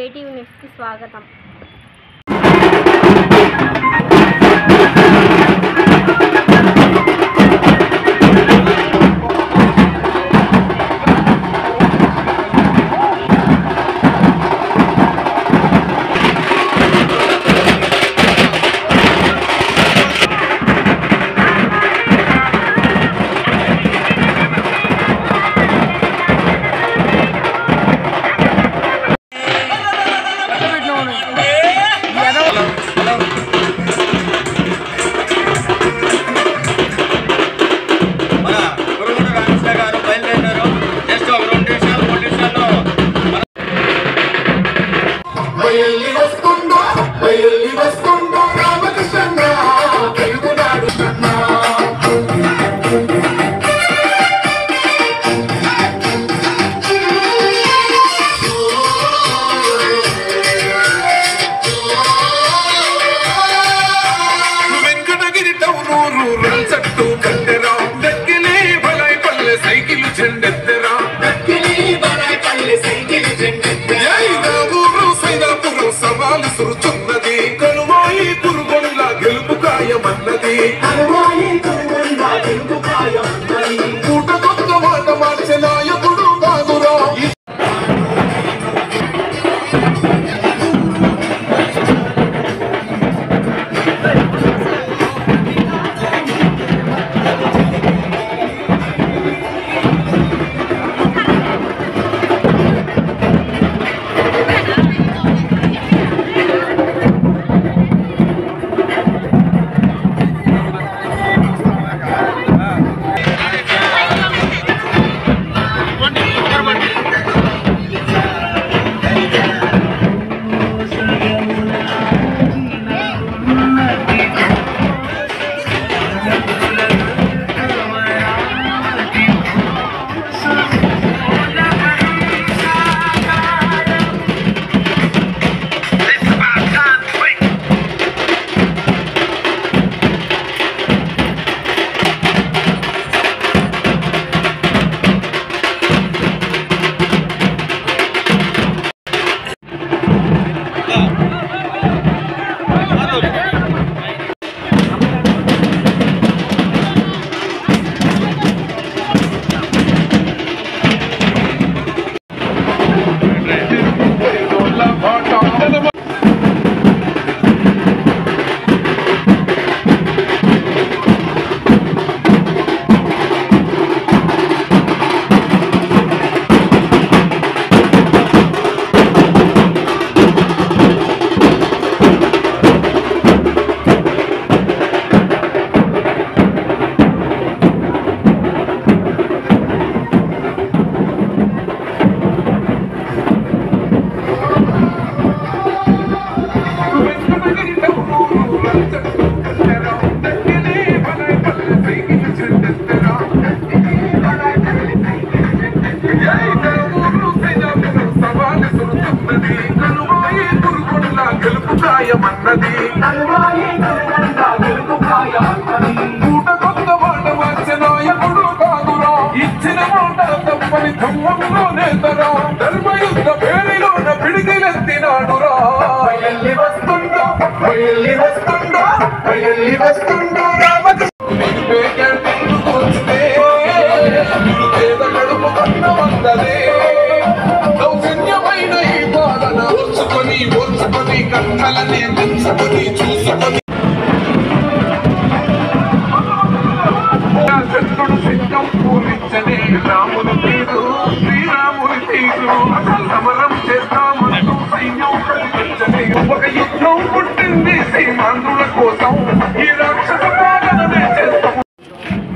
ITV న్యూస్కి స్వాగతం.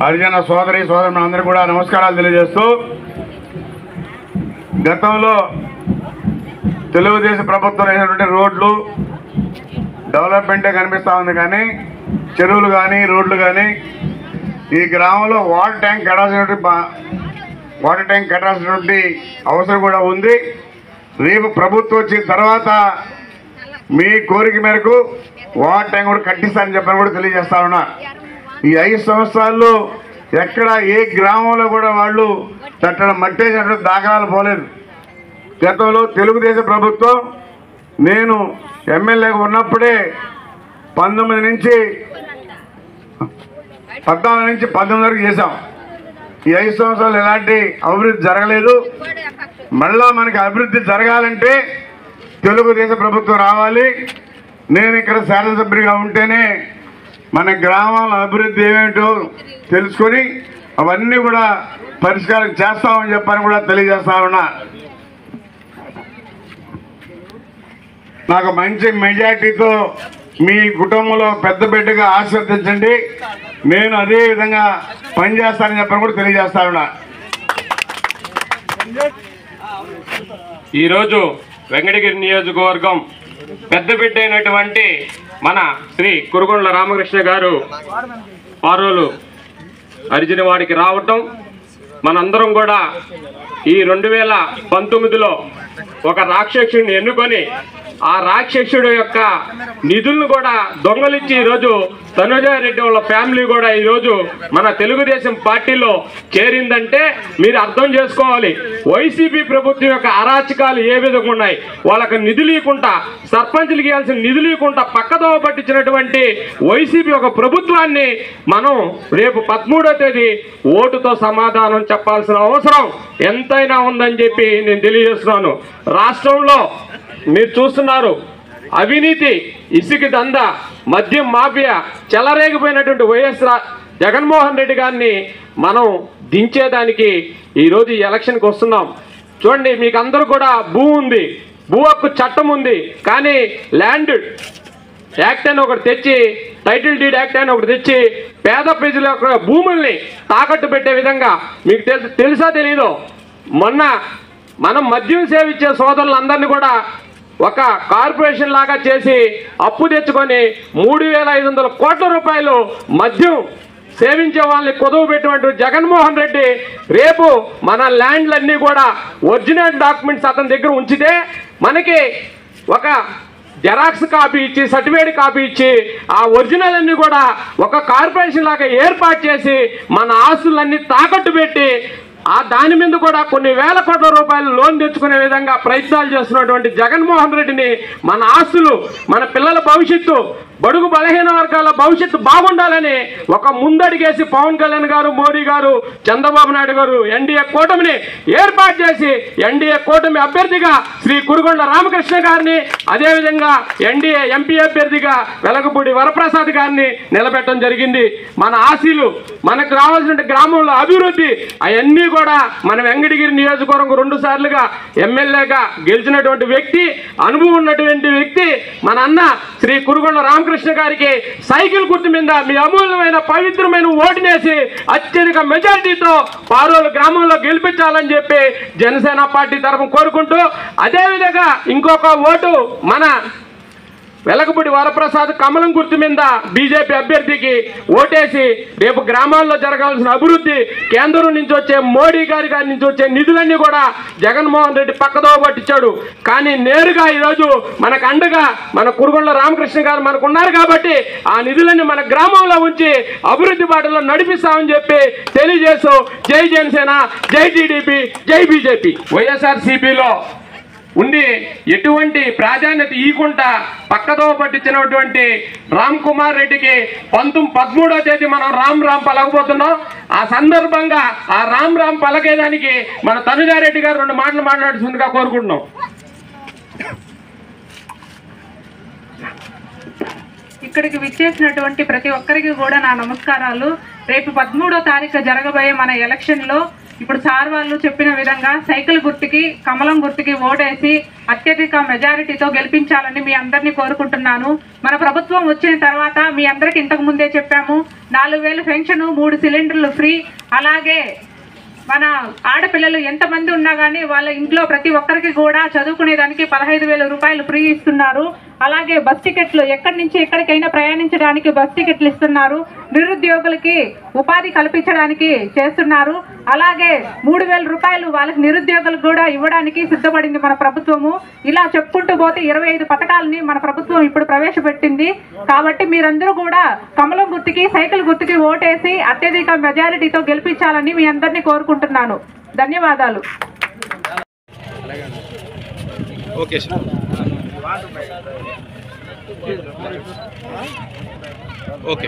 హరిజన సోదరి సోదరులందరూ కూడా నమస్కారాలు తెలియజేస్తూ, గతంలో తెలుగుదేశం ప్రభుత్వం వేసినటువంటి రోడ్లు డెవలప్మెంటే కనిపిస్తూ ఉంది, కానీ చెరువులు కానీ రోడ్లు కానీ ఈ గ్రామంలో వాటర్ ట్యాంక్ కట్టాల్సినటువంటి అవసరం కూడా ఉంది. రేపు ప్రభుత్వం వచ్చిన తర్వాత మీ కోరిక మేరకు వాటర్ ట్యాంక్ కూడా కట్టిస్తారని చెప్పని కూడా తెలియజేస్తా ఉన్నా. ఈ 5 సంవత్సరాల్లో ఎక్కడ ఏ గ్రామంలో కూడా వాళ్ళు కట్టడం మట్టేసినటువంటి దాఖలాలు పోలేదు. గతంలో తెలుగుదేశం ప్రభుత్వం నేను ఎమ్మెల్యేగా ఉన్నప్పుడే 14 నుంచి 19 వరకు చేశాం. ఈ 5 సంవత్సరాలు ఎలాంటి అభివృద్ధి జరగలేదు. మళ్ళా మనకి అభివృద్ధి జరగాలంటే తెలుగుదేశం ప్రభుత్వం రావాలి. నేను ఇక్కడ శాసనసభ్యుడిగా ఉంటేనే మన గ్రామాల అభివృద్ధి ఏమేంటో తెలుసుకొని అవన్నీ కూడా పరిష్కారం చేస్తామని చెప్పని కూడా తెలియజేస్తా ఉన్నా. నాకు మంచి మెజార్టీతో మీ కుటుంబంలో పెద్ద బిడ్డగా ఆశీర్వదించండి. నేను అదే విధంగా పనిచేస్తానని చెప్పని కూడా తెలియజేస్తా ఉన్నా. ఈరోజు వెంకటగిరి నియోజకవర్గం పెద్ద బిడ్డ అయినటువంటి మన శ్రీ కురుగుండ్ల రామకృష్ణ గారు పారోలు అరిజినవాడికి రావటం, మనందరం కూడా ఈ 2019లో ఒక రాక్షసుడిని ఎన్నుకొని ఆ రాక్షసుడు యొక్క నిధులను కూడా దొంగలించి ఈరోజు తనుజారెడ్డి వాళ్ళ ఫ్యామిలీ కూడా ఈరోజు మన తెలుగుదేశం పార్టీలో చేరిందంటే మీరు అర్థం చేసుకోవాలి. వైసీపీ ప్రభుత్వం యొక్క అరాచకాలు ఏ విధంగా ఉన్నాయి. వాళ్ళకి నిధులు ఇవ్వకుండా, సర్పంచులకు ఇవ్వాల్సిన నిధులు ఇవ్వకుండా పక్కదోవ పట్టించినటువంటి వైసీపీ ఒక ప్రభుత్వాన్ని మనం రేపు 13వ తేదీ ఓటుతో సమాధానం చెప్పాల్సిన అవసరం ఎంతైనా ఉందని చెప్పి నేను తెలియజేస్తున్నాను. రాష్ట్రంలో మీరు చూస్తున్నారు, అవినీతి, ఇసుక దందా, మద్యం మాఫియా చెలరేగిపోయినటువంటి వైఎస్ జగన్మోహన్ రెడ్డి గారిని మనం దించేదానికి ఈరోజు ఈ ఎలక్షన్కి వస్తున్నాం. చూడండి, మీకు అందరూ కూడా భూ ఉంది, భూ హక్కు చట్టం ఉంది, కానీ ల్యాండ్ యాక్ట్ అని ఒకటి తెచ్చి, టైటిల్ డీడ్ యాక్ట్ అని ఒకటి తెచ్చి పేద ప్రజల యొక్క భూముల్ని తాకట్టు పెట్టే విధంగా మీకు తెలుసా తెలీదో, మొన్న మనం మద్యం సేవించే సోదరులందరినీ కూడా ఒక కార్పొరేషన్ లాగా చేసి అప్పు తెచ్చుకొని 3,500 కోట్ల రూపాయలు మద్యం సేవించే వాళ్ళని కొదువు పెట్టినటువంటి జగన్మోహన్ రెడ్డి రేపు మన ల్యాండ్లన్నీ కూడా ఒరిజినల్ డాక్యుమెంట్స్ అతని దగ్గర ఉంచితే మనకి ఒక జెరాక్స్ కాపీ ఇచ్చి, సర్టిఫికేట్ కాపీ ఇచ్చి ఆ ఒరిజినల్ అన్ని కూడా ఒక కార్పొరేషన్ లాగా ఏర్పాటు చేసి మన ఆస్తులన్నీ తాకట్టు పెట్టి ఆ దాని మీద కూడా కొన్ని వేల కోట్ల రూపాయలు లోన్ తెచ్చుకునే విధంగా ప్రయత్నాలు చేస్తున్నటువంటి జగన్మోహన్ రెడ్డిని మన ఆస్తులు, మన పిల్లల భవిష్యత్తు, బడుగు బలహీన వర్గాల భవిష్యత్తు బాగుండాలని ఒక ముందడిగేసి పవన్ కళ్యాణ్ గారు, మోడీ గారు, చంద్రబాబు నాయుడు గారు ఎన్డీఏ కూటమిని ఏర్పాటు చేసి ఎన్డీఏ కూటమి అభ్యర్థిగా శ్రీ కురుగుండ్ల రామకృష్ణ గారిని, అదేవిధంగా ఎన్డీఏ ఎంపీ అభ్యర్థిగా వెలగపూడి వరప్రసాద్ గారిని నిలబెట్టడం జరిగింది. మన ఆశీలు, మనకు రావాల్సిన గ్రామంలో అభివృద్ధి అవన్నీ కూడా మన వెంకటగిరి నియోజకవర్గం 2 సార్లుగా ఎమ్మెల్యేగా గెలిచినటువంటి వ్యక్తి, అనుభవం ఉన్నటువంటి వ్యక్తి మన అన్న శ్రీ కురుగుండ్ల రామకృష్ణ గారికి సైకిల్ గుర్తు మీద మీ అమూల్యమైన పవిత్రమైన ఓటునేసి అత్యధిక మెజారిటీతో పారోలు గ్రామంలో గెలిపించాలని చెప్పి జనసేన పార్టీ తరఫున కోరుకుంటూ, అదేవిధంగా ఇంకొక ఓటు మన వెలగపూడి వరప్రసాద్ కమలం గుర్తు మీద బీజేపీ అభ్యర్థికి ఓటేసి రేపు గ్రామాల్లో జరగాల్సిన అభివృద్ధి, కేంద్రం నుంచి వచ్చే మోడీ గారి నుంచి వచ్చే నిధులన్నీ కూడా జగన్మోహన్ రెడ్డి పక్కదోవ పట్టించాడు. కానీ నేరుగా ఈరోజు మనకు అండగా మన కురుగుండ్ల రామకృష్ణ గారు మనకు ఉన్నారు కాబట్టి ఆ నిధులన్నీ మన గ్రామంలో ఉంచి అభివృద్ధి బాటలో నడిపిస్తామని చెప్పి తెలియజేస్తూ జై జనసేన, జై టీడీపీ, జై బీజేపీ. వైఎస్ఆర్సీపీలో ఉండి ఎటువంటి ప్రాధాన్యత ఇవ్వకుండా పక్కదోవ పట్టించినటువంటి రామ్ కుమార్ రెడ్డికి 13వ తేదీ మనం రామ్ పలకబోతున్నాం. ఆ సందర్భంగా ఆ రామ్ పలకేదానికి మన తనుజారెడ్డి గారు 2 మాటలు మాట్లాడుతుందిగా కోరుకుంటున్నాం. ఇక్కడికి విచ్చేసినటువంటి ప్రతి ఒక్కరికి కూడా నా నమస్కారాలు. రేపు 13వ తారీఖు జరగబోయే మన ఎలక్షన్లో ఇప్పుడు సార్ వాళ్ళు చెప్పిన విధంగా సైకిల్ గుర్తుకి, కమలం గుర్తుకి ఓటేసి అత్యధిక మెజారిటీతో గెలిపించాలని మీ అందరినీ కోరుకుంటున్నాను. మన ప్రభుత్వం వచ్చిన తర్వాత మీ అందరికి ఇంతకు ముందే చెప్పాము, 4,000 పెన్షన్, 3 సిలిండర్లు ఫ్రీ, అలాగే మన ఆడపిల్లలు ఎంతమంది ఉన్నా కానీ వాళ్ళ ఇంట్లో ప్రతి ఒక్కరికి కూడా చదువుకునేదానికి 15,000 రూపాయలు ఫ్రీ ఇస్తున్నారు. అలాగే బస్ టికెట్లు, ఎక్కడి నుంచి ఎక్కడికైనా ప్రయాణించడానికి బస్ టికెట్లు ఇస్తున్నారు. నిరుద్యోగులకి ఉపాధి కల్పించడానికి చేస్తున్నారు. అలాగే 3,000 రూపాయలు వాళ్ళకి నిరుద్యోగులకు కూడా ఇవ్వడానికి సిద్ధపడింది మన ప్రభుత్వము. ఇలా చెప్పుకుంటూ పోతే 25 పథకాలని మన ప్రభుత్వం ఇప్పుడు ప్రవేశపెట్టింది. కాబట్టి మీరందరూ కూడా కమలం గుర్తుకి, సైకిల్ గుర్తుకి ఓటేసి అత్యధిక మెజారిటీతో గెలిపించాలని మీ అందరినీ కోరుకుంటున్నాను. ధన్యవాదాలు. Okay sir. ఓకే.